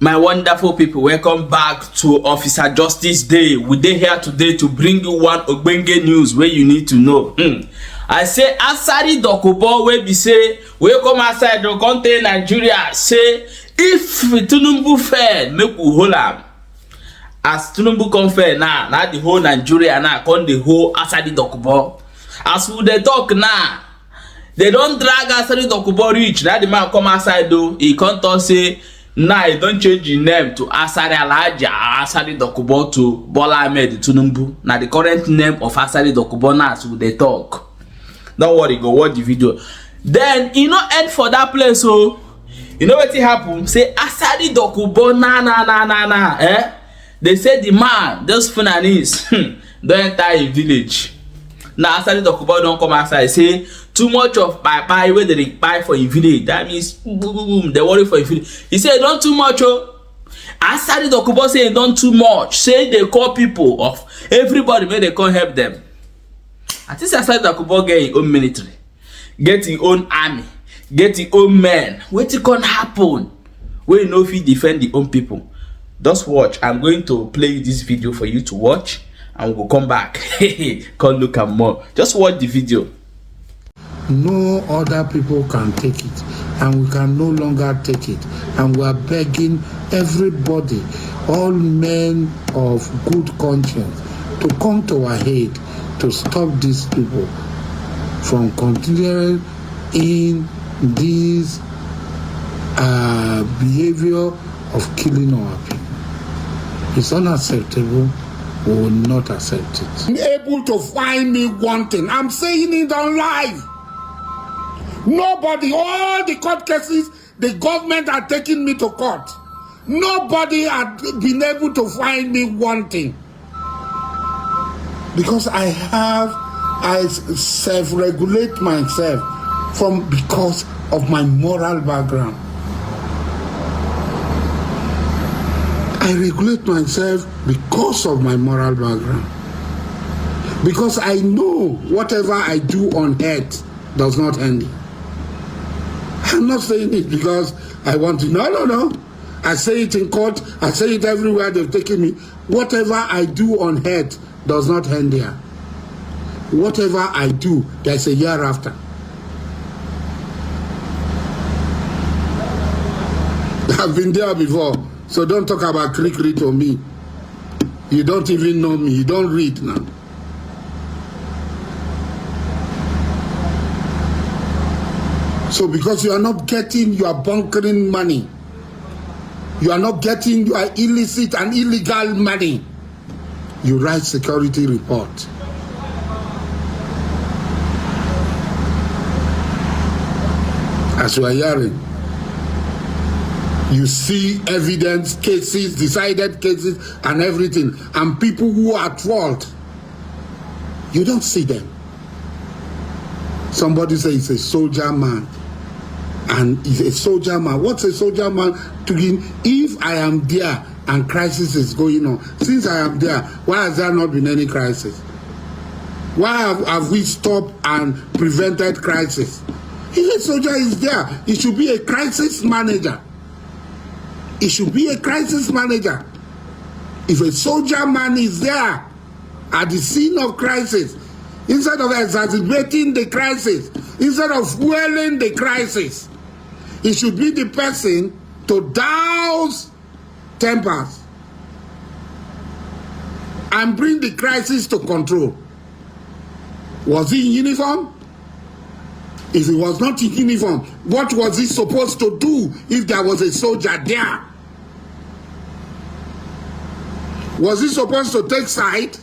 My wonderful people, welcome back to Officer Justice Day. We dey here today to bring you one ogbonge news wey you need to know. I say Asari Dokubo wey be say wey come outside to come tell Nigeria say if Tinubu fail, make we hold am. As Tinubu come fail now, the whole Nigeria now come the whole Asari Dokubo. As we dey talk now, they don drag Asari Dokubo reach. Now the man come outside though, he come talk say now he don't change his name to Asari Alhaji Asari Dokubo to Bola Ahmed Tinubu. Now the current name of Asari Dokubo now as we dey talk. Don't worry, go watch the video. Then you know end for that place. So you know what happen? Say Asari Dokubo na. They say the man, those Fulanis, don't enter a village. Now Asari Dokubo don't come outside. Say too much of pie where they buy for a village. That means boom, they worry for a village. He said don't too much. Asari Dokubo say don't too much. Say they call people of everybody where they can't help them. I think Asari Dokubo get his own military, get his own army, get his own men. What it can happen? Where you know if you defend the own people. Just watch. I'm going to play this video for you to watch, and we'll come back. Come look at more. Just watch the video. No other people can take it, and we can no longer take it, and we are begging everybody, all men of good conscience, to come to our aid to stop these people from continuing in this behavior of killing our people. It's unacceptable. We will not accept it. Able to find me wanting. I'm saying it on live. Nobody, all the court cases, the government are taking me to court. Nobody had been able to find me wanting. Because I self-regulate myself because of my moral background. I regulate myself because of my moral background. Because I know whatever I do on earth does not end. I'm not saying it because I want to. No. I say it in court. I say it everywhere they've taken me. Whatever I do on earth does not end here. Whatever I do, there's a year after. I've been there before. So don't talk about click-read to me. You don't even know me. You don't read now. So because you are not getting your bunkering money, you are not getting your illicit and illegal money, you write security report. As you are hearing, you see evidence, cases, decided cases, and everything, and people who are at fault. You don't see them. Somebody says he's a soldier man. And he's a soldier man. What's a soldier man to him? If I am there and crisis is going on, since I am there, why has there not been any crisis? Why have we stopped and prevented crisis? If a soldier is there, he should be a crisis manager. It should be a crisis manager. If a soldier man is there at the scene of crisis, instead of exacerbating the crisis, instead of fueling the crisis, it should be the person to douse tempers and bring the crisis to control. Was he in uniform? If he was not in uniform, what was he supposed to do if there was a soldier there? Was he supposed to take side?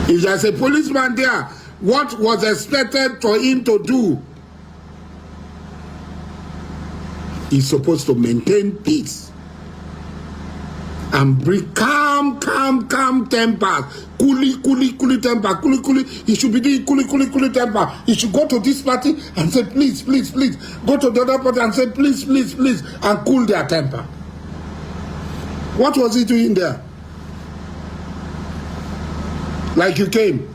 If there's a policeman there, what was expected for him to do? He's supposed to maintain peace and bring calm temper, coolly temper, He should be doing coolly temper. He should go to this party and say, please. Go to the other party and say, please, and cool their temper. What was he doing there? Like you came.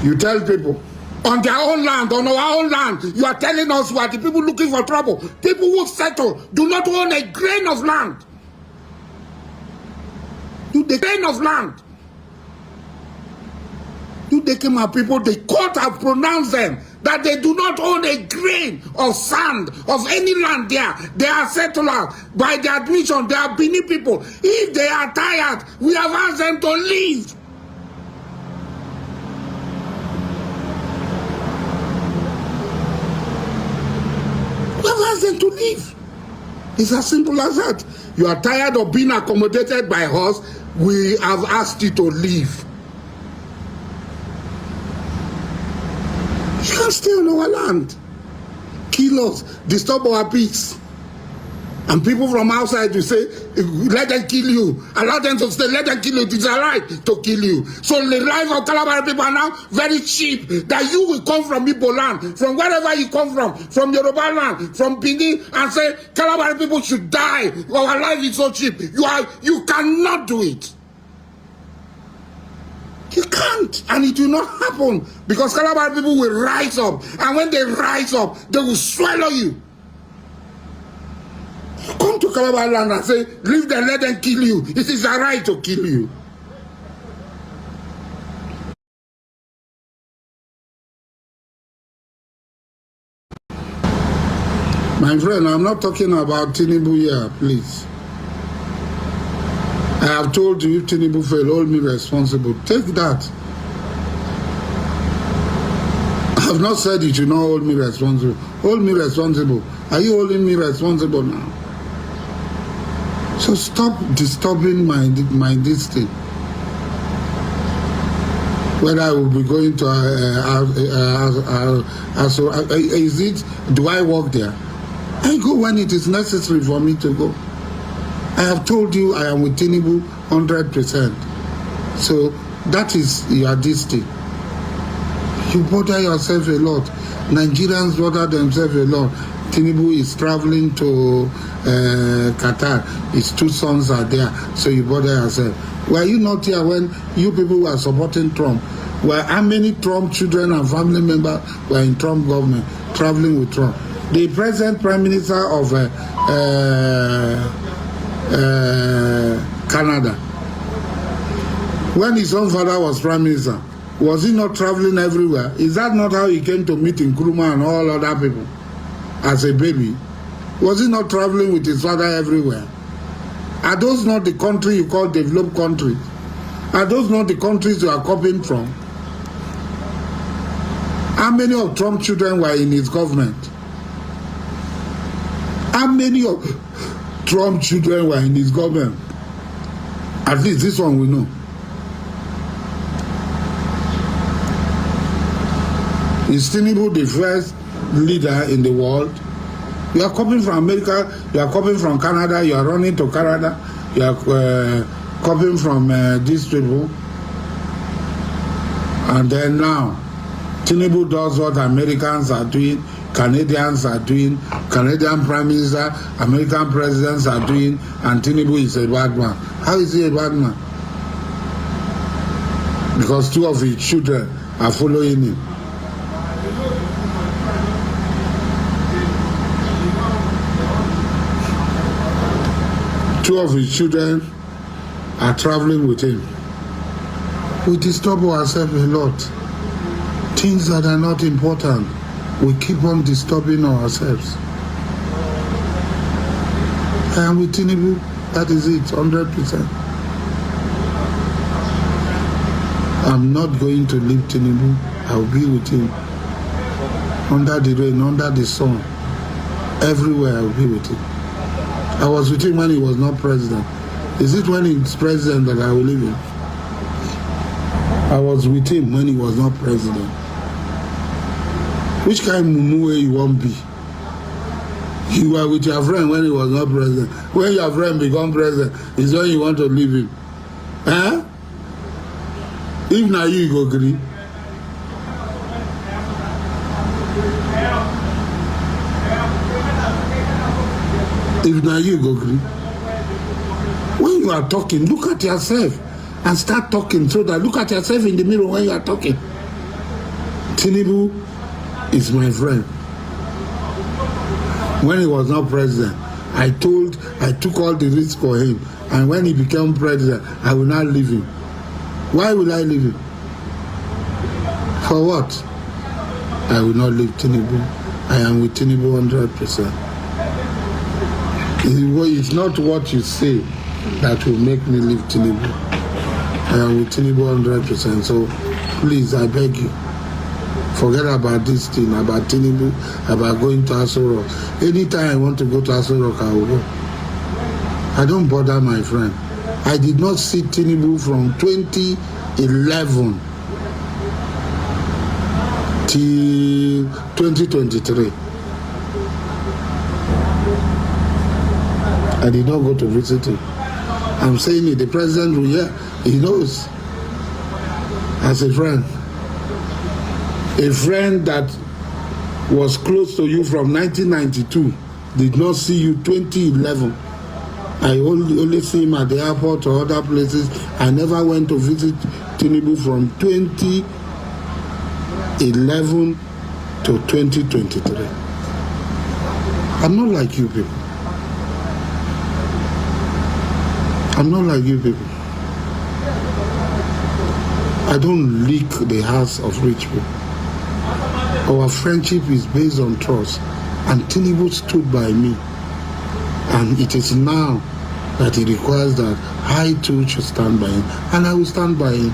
You tell people, on their own land, on our own land, you are telling us we are the people looking for trouble. People who settle do not own a grain of land. You the grain of land. You they came our people, the court have pronounced them that they do not own a grain of sand of any land there. They are settlers. By their admission, they are Benin people. If they are tired, we have asked them to leave. We have asked them to leave. It's as simple as that. You are tired of being accommodated by us. We have asked you to leave. You can't stay on our land, kill us, disturb our peace. And people from outside will say, let them kill you. Allow them to stay, let them kill you. It is a right to kill you. So the life of Calabar people are now very cheap. That you will come from Igbo land, from wherever you come from Yoruba land, from Benin, and say, Calabar people should die. Our life is so cheap. You cannot do it. You can't, and it will not happen, because Calabar people will rise up, and when they rise up, they will swallow you. Come to Calabar land and say, leave them, let them kill you. It is a right to kill you. My friend, I'm not talking about Tinubu here, please. I have told you, if Tinubu fail, hold me responsible. Take that. I have not said you should not hold me responsible. Hold me responsible. Are you holding me responsible now? So stop disturbing my this thing. Whether I will be going to is it? Do I work there? I go when it is necessary for me to go. I have told you I am with Tinubu 100%. So that is your destiny. You bother yourself a lot. Nigerians bother themselves a lot. Tinubu is traveling to Qatar. His two sons are there. So you bother yourself. Were you not here when you people were supporting Trump? How many Trump children and family members were in Trump government traveling with Trump? The present Prime Minister of Canada, when his own father was Prime Minister, was he not traveling everywhere? Is that not how he came to meet Nkrumah and all other people as a baby? Was he not traveling with his father everywhere? Are those not the country you call developed countries? Are those not the countries you are copying from? How many of Trump's children were in his government? How many of Trump's children were in his government? At least this one we know. Is Tinubu the first leader in the world? You are coming from America, you are coming from Canada, you are running to Canada, you are coming from these people. And then now, Tinubu does what Americans are doing, Canadians are doing, Canadian Prime Minister, American presidents are doing, and Tinubu is a bad man. How is he a bad man? Because two of his children are following him. Two of his children are traveling with him. We disturb ourselves a lot. Things that are not important, we keep on disturbing ourselves. I am with Tinubu, that is it, 100%. I'm not going to leave Tinubu, I'll be with him. Under the rain, under the sun, everywhere I'll be with him. I was with him when he was not president. Is it when he's president that I will leave him? I was with him when he was not president. Which kind of mumu you won't be? You were with your friend when he was not president. When your friend become president, is when you want to leave him. Huh? If now you go agree. If now you go agree. When you are talking, look at yourself and start talking so that look at yourself in the mirror when you are talking. Tinubu is my friend. When he was not president, I took all the risk for him. And when he became president, I will not leave him. Why will I leave him? For what? I will not leave Tinubu. I am with Tinubu 100%. It's not what you say that will make me leave Tinubu. I am with Tinubu 100%. So please, I beg you, forget about this thing, about Tinubu, about going to Asari Rock. Anytime I want to go to Asari Rock, I will go. I don't bother my friend. I did not see Tinubu from 2011 till 2023. I did not go to visit him. I'm saying it, the president will hear, he knows. As a friend that was close to you from 1992 did not see you 2011. I only see him at the airport or other places. I never went to visit Tinubu from 2011 to 2023. I'm not like you people. I'm not like you people. I don't leak the hearts of rich people. Our friendship is based on trust. And Tinubu stood by me. And it is now that he requires that I too should stand by him. And I will stand by him.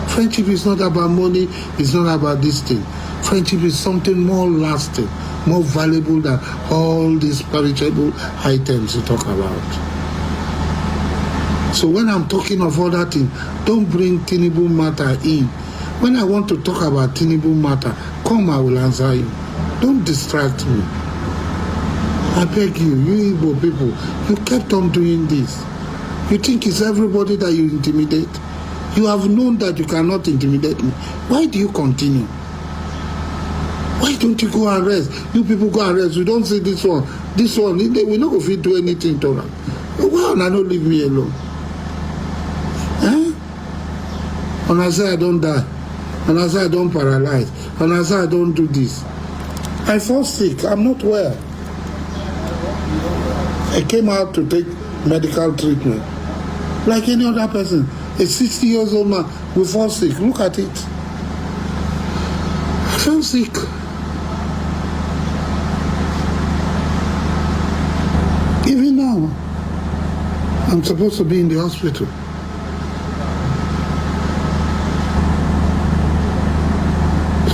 Friendship is not about money. It's not about this thing. Friendship is something more lasting, more valuable than all these perishable items you talk about. So when I'm talking of other things, don't bring Tinubu matter in. When I want to talk about Tinubu matter, come, I will answer you. Don't distract me. I beg you, you Igbo people, you kept on doing this. You think it's everybody that you intimidate? You have known that you cannot intimidate me. Why do you continue? Why don't you go and rest? You people go and rest. You don't see this one. This one, they will not go fit do anything to them. Why not leave me alone? And I say I don't die. And I say I don't paralyze. And I say I don't do this. I fall sick. I'm not well. I came out to take medical treatment. Like any other person. A 60 years old man will fall sick. Look at it. I fell sick. Even now, I'm supposed to be in the hospital.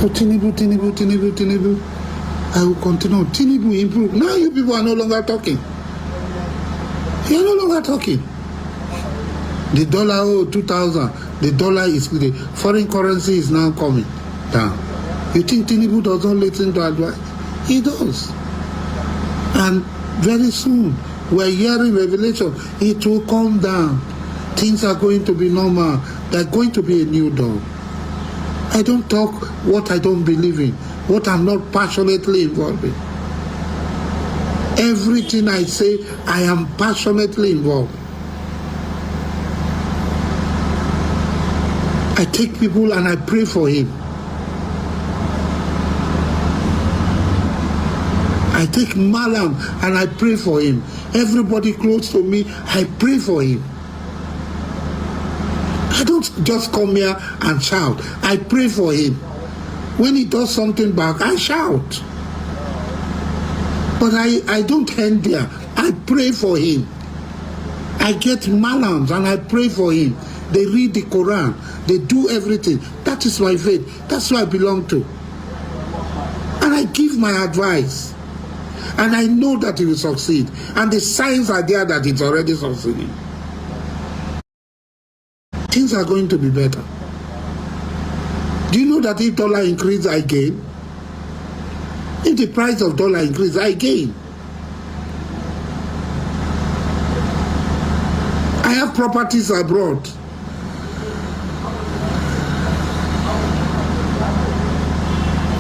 So Tinubu, I will continue. Tinubu improve. Now you people are no longer talking. You are no longer talking. The dollar 2,000. The dollar is, the foreign currency is now coming down. You think Tinubu does not listen to advice? He does. And very soon, we're hearing revelation. It will come down. Things are going to be normal. There's going to be a new dawn. I don't talk what I don't believe in, what I'm not passionately involved in. Everything I say, I am passionately involved. I take people and I pray for him. I take Malam and I pray for him. Everybody close to me, I pray for him. I don't just come here and shout. I pray for him. When he does something back, I shout. But I don't end there. I pray for him. I get malams and I pray for him. They read the Quran. They do everything. That is my faith. That's what I belong to. And I give my advice. And I know that he will succeed. And the signs are there that it's already succeeding. Things are going to be better. Do you know that if dollar increase, I gain? If the price of dollar increase, I gain. I have properties abroad.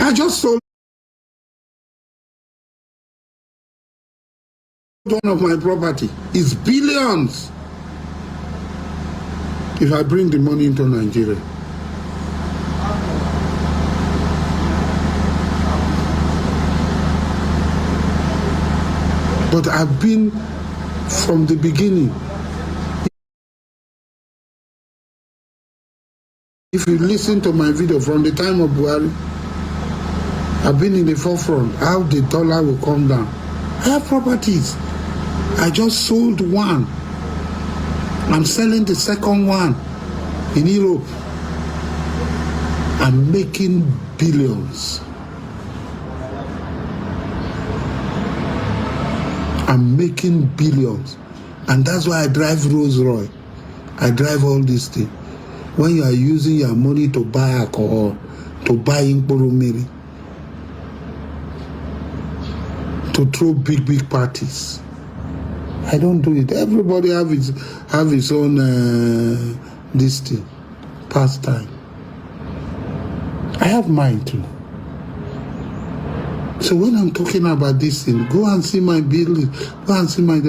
I just sold one of my property. It's billions. If I bring the money into Nigeria. But I've been from the beginning. If you listen to my video from the time of Buhari, I've been in the forefront, how the dollar will come down. I have properties. I just sold one. I'm selling the second one in Europe. I'm making billions. I'm making billions. And that's why I drive Rolls Royce. I drive all these things. When you are using your money to buy alcohol, to buy Mkporomiri, to throw big parties, I don't do it. Everybody have his own this thing, pastime. I have mine too. So when I'm talking about this thing, go and see my building, go and see my.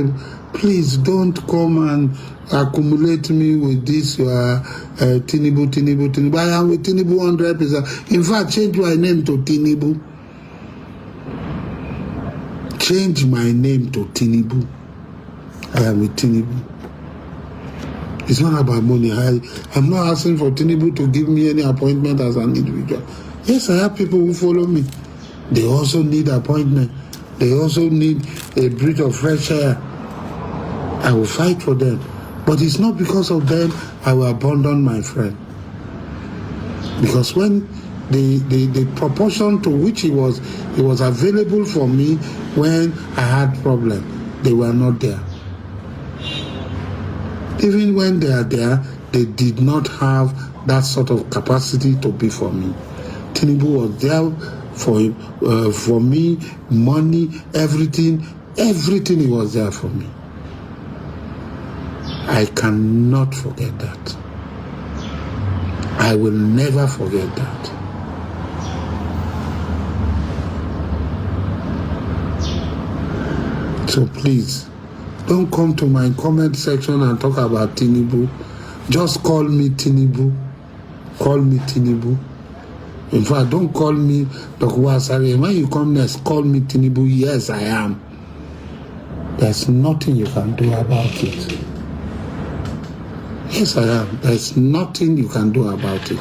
Please don't come and accumulate me with this Tinubu. I am with Tinubu 100%. In fact, change my name to Tinubu. Change my name to Tinubu. I am with Tinubu. It's not about money. I'm not asking for Tinubu to give me any appointment as an individual. Yes, I have people who follow me. They also need appointment. They also need a breath of fresh air. I will fight for them. But it's not because of them I will abandon my friend. Because when the proportion to which he was available for me when I had problem, they were not there. Even when they are there, they did not have that sort of capacity to be for me. Tinubu was there for me, money, everything he was there for me. I cannot forget that. I will never forget that. So please, don't come to my comment section and talk about Tinubu. Just call me Tinubu. Call me Tinubu. In fact, don't call me Dokubo Asari. When you come next, call me Tinubu. Yes, I am. There's nothing you can do about it. Yes, I am. There's nothing you can do about it.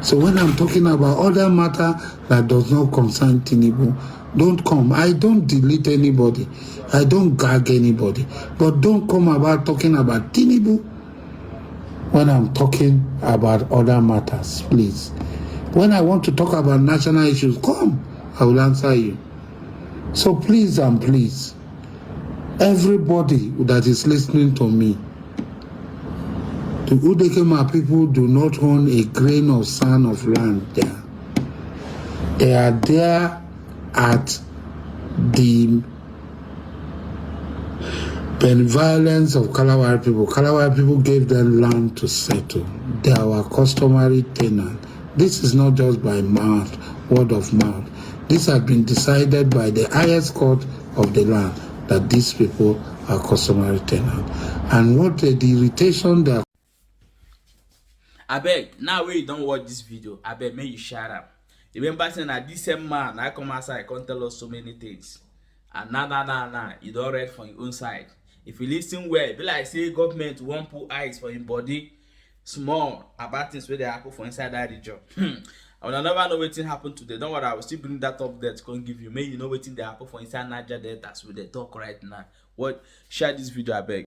So when I'm talking about other matter that does not concern Tinubu, don't come. I don't delete anybody. I don't gag anybody. But don't come about talking about Tinubu when I'm talking about other matters, please. When I want to talk about national issues, come. I will answer you. So please and please, everybody that is listening to me, the Udekema people do not own a grain of sand of land there. They are there at the benevolence of Kalawari people. Kalawari people gave them land to settle. They are our customary tenant. This is not just by mouth, word of mouth. This has been decided by the highest court of the land that these people are customary tenant. And what the irritation they are. Abeg, now when you don't watch this video, abeg make you share am. Remember saying that this same man I come outside come tell us so many things. And now, you don't read from your own side. If you listen well, be like say government won't put eyes for him body small about things where they happen for inside that region. I will never know what happen today. Don't worry, I will still bring that up there to come give you. May you know what they happen for inside Niger Delta as we they talk right now. What share this video, abeg.